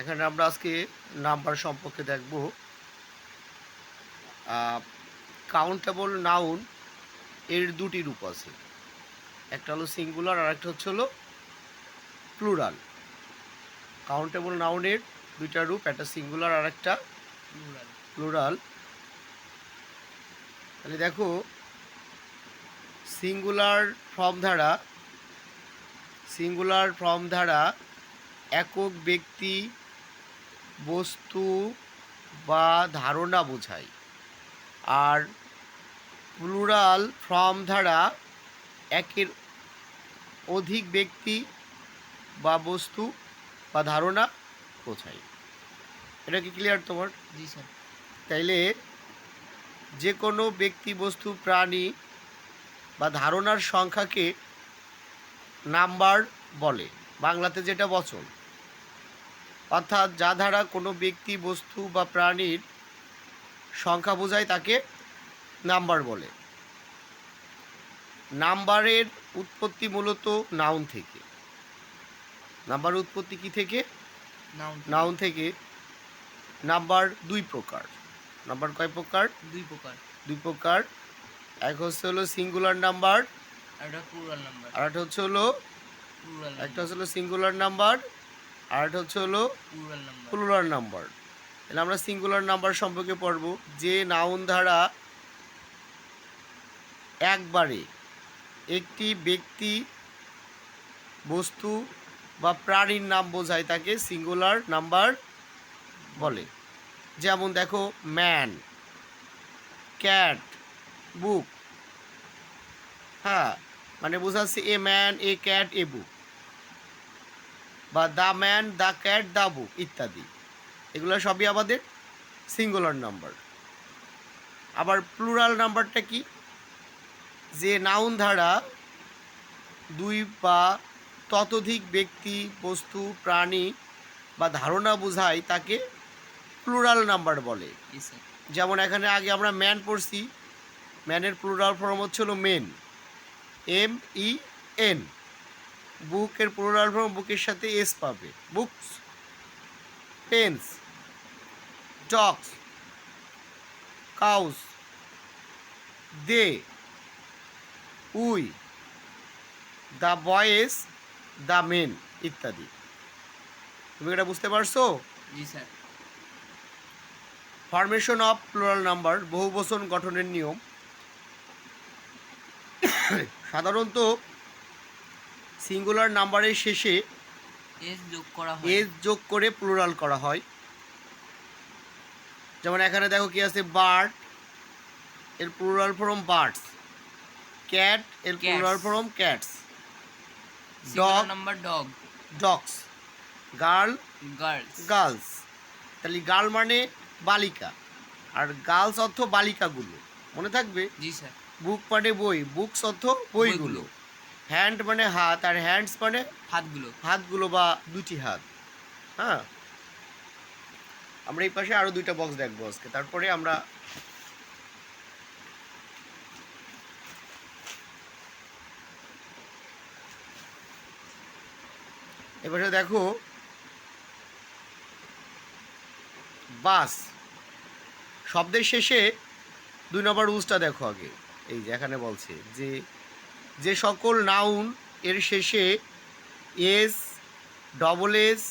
এখানে আমরা আজকে নাম্বার সম্পর্কে দেখব। কাউন্টেবল নাউন এর দুটি রূপ আছে, একটা হলো সিঙ্গুলার আর একটা হলো প্লুরাল। কাউন্টেবল নাউনের দুইটা রূপ, একটা সিঙ্গুলার আর একটা প্লুরাল। তাহলে দেখো, সিঙ্গুলার ফর্ম দ্বারা একক ব্যক্তি, বস্তু বা ধারণা বোঝায়, আর প্লুরাল ফর্ম দ্বারা একের অধিক ব্যক্তি বা বস্তু বা ধারণা বোঝায়। এটা কি ক্লিয়ার তোমার? জি স্যার। তাইলে যে কোনো ব্যক্তি, বস্তু, প্রাণী বা ধারণার সংখ্যাকে নাম্বার বলে, বাংলাতে যেটা বচন। অর্থাৎ যা দ্বারা কোনো ব্যক্তি, বস্তু বা প্রাণীর সংখ্যা বোঝায় তাকে নাম্বার বলে। নাম্বারের উৎপত্তি মূলত নাউন থেকে। নাম্বারের উৎপত্তি কি থেকে? নাউন থেকে। নাম্বার দুই প্রকার। নাম্বার কয় প্রকার? দুই প্রকার। এক হলো সিঙ্গুলার নাম্বার, আর একটা হলো সিঙ্গুলার নাম্বার, আর একটা হলো প্লুরাল নাম্বার। তাহলে আমরা সিঙ্গুলার নাম্বার সম্পর্কে পড়ব। যে নাউন দ্বারা একবারে একটি ব্যক্তি, বস্তু বা প্রাণীর নাম বোঝায় তাকে সিঙ্গুলার নাম্বার বলে। যেমন দেখো, ম্যান, ক্যাট, বুক। হ্যাঁ, মানে বোঝাচ্ছে এ ম্যান, এ ক্যাট, এ বুক, বা the man, the cat, the book ইত্যাদি। এগুলো সবই আমাদের সিঙ্গুলার নাম্বার। আবার প্লুরাল নাম্বারটা কি? যে নাউন দ্বারা দুই বা ততোধিক ব্যক্তি, বস্তু, প্রাণী বা ধারণা বোঝায় তাকে প্লুরাল নাম্বার বলে। যেমন এখানে আগে আমরা ম্যান পড়ছি, ম্যানের প্লুরাল ফর্ম হচ্ছিল মেন, MEN। বুকের প্লুরাল ফর্ম বুকের সাথে এস পাবে, books, pens, dogs, cows, they, we, the boys, the men ইত্যাদি। তুমি এটা বুঝতে পারছো? জি sir. Formation of plural number, বহুবচন গঠনের নিয়ম। সাধারণত সিঙ্গুলার নাম্বারের শেষে এস যোগ করে প্লুরাল করা হয়। যেমন এখানে দেখো কি আছে, বার্ড এর প্লুরাল ফর্ম বার্ডস, ক্যাট এর plural form cats, dog dogs, girl girls. তাহলে গার্ল মানে বালিকা, আর গার্লস অর্থ বালিকাগুলো, মনে থাকবে? জি স্যার। বুক মানে বই, বুকস অর্থ বইগুলো। হ্যান্ড মানে হাত, আর হ্যান্ডস মানে হাতগুলো বা দুটি হাত। হ্যাঁ, আমরা এই পাশে আরো দুইটা বক্স দেখবো আজকে, তারপরে আমরা এবারে দেখো, বাস শব্দের শেষে 2 নম্বর রুলসটা দেখো আগে। এই যে এখানে বলছে যে যে সকল নাউন এর শেষে S, double S,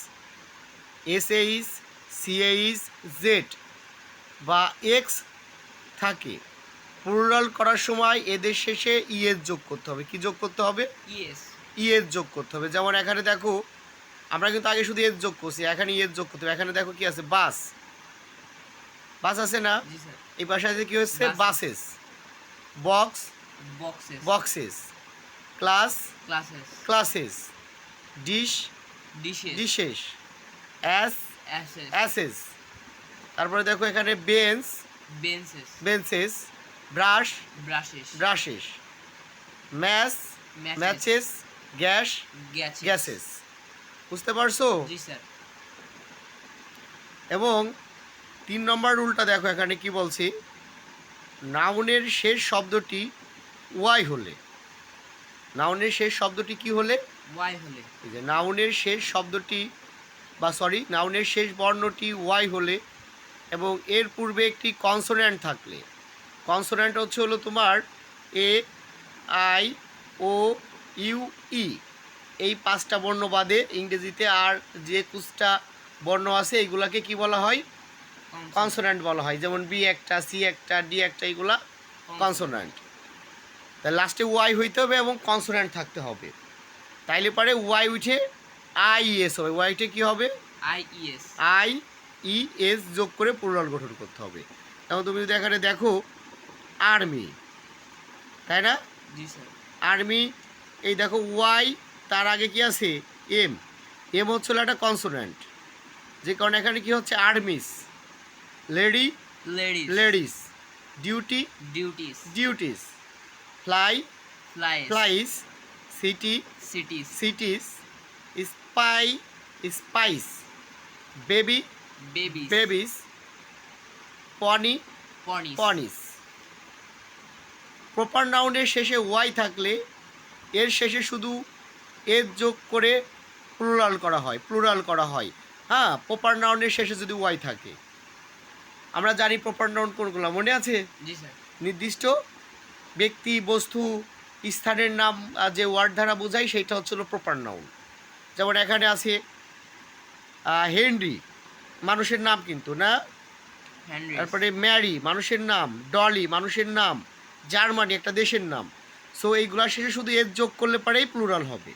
SH, CH, Z বা এক্স থাকে, প্লুরাল করার সময় এদের শেষে ES যোগ করতে হবে। কি যোগ করতে হবে? ES যোগ করতে হবে। যেমন এখানে দেখো, আমরা কিন্তু আগে শুধু এস যোগ করছি, এখানে ES যোগ করতে হবে। এখানে দেখো কি আছে, বাস, বাস আছে না? এই পাশে আছে কি হচ্ছে, buses, box, boxes, class, classes, dish, dishes, asses. তারপরে দেখো এখানে bench, benches, brush, brushes, match, matches, gas, gases. বুঝতে পারছো? জি স্যার। এবং 3 নম্বর রুলটা দেখো, এখানে কি বলছি, নাউনের শেষ শব্দটি ওয়াই হলে, নাউনের শেষ শব্দটি কি হলে? ওয়াই হলে। এই যে নাউনের শেষ শব্দটি বা সরি নাউনের শেষ বর্ণটি ওয়াই হলে এবং এর পূর্বে একটি কনসোন্যান্ট থাকলে, কনসোন্যান্ট হচ্ছে হলো তোমার এ, আই, ও, ইউ, ই, এই 5টা বর্ণ বাদে ইংরেজিতে আর যে 21টা বর্ণ আছে এইগুলাকে কি বলা হয়? কনসোন্যান্ট বলা হয়। যেমন বি একটা, সি একটা, ডি একটা, এইগুলা কনসোন্যান্ট। তাই লাস্টে ওয়াই হইতে হবে এবং কনসোন্যান্ট থাকতে হবে, তাইলে পরে ওয়াই উঠে আই এস হবে। ওয়াই উঠে কী হবে? আই ই এস যোগ করে প্লুরাল গঠন করতে হবে। যেমন তুমি যদি এখানে দেখো আর্মি, তাই না? আর্মি, এই দেখো ওয়াই, তার আগে কি আছে? এম। এম হচ্ছে একটা কনসোন্যান্ট, যে কারণে এখানে কি হচ্ছে? Armies. Lady, ladies. Duty, duties. Fly, flies. City, cities. Spy, spies. Baby, babies. Pony, ponies. Proper নাউনের শেষে ওয়াই থাকলে এর শেষে শুধু এর যোগ করে প্লুরাল করা হয়। হ্যাঁ, প্রপার নাউনের শেষে যদি ওয়াই থাকে। আমরা জানি প্রপার নাউন কোনগুলো, মনে আছে? নির্দিষ্ট ব্যক্তি, বস্তু, স্থানের নাম যে ওয়ার্ড দ্বারা বোঝায় সেইটা হচ্ছিল প্রপার নাউন। যেমন এখানে আছে হেনরি, মানুষের নাম কিন্তু না। তারপরে ম্যারি, মানুষের নাম। ডলি, মানুষের নাম। জার্মানি, একটা দেশের নাম। সো এইগুলা শেষে শুধু এর যোগ করলে পরেই প্লুরাল হবে।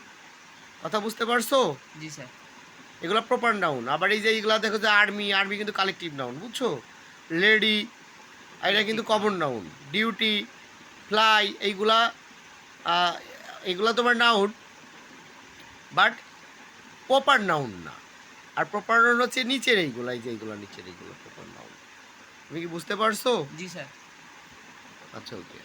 কথা বুঝতে পারছো? এগুলা প্রপার নাউন। আবার এই যে এইগুলা দেখো যে আর্মি, আর্মি কিন্তু কালেকটিভ নাউন, বুঝছো? লেডি, এটা কিন্তু কমন নাউন। ডিউটি, ফ্লাই, এইগুলা তোমার নাউন, বাট প্রপার নাউন না। আর প্রপার নাউন হচ্ছে নিচের এইগুলা, এই যে এইগুলা নিচের এইগুলো প্রপার নাউন। তুমি কি বুঝতে পারছো? জি স্যার। আচ্ছা, ওকে।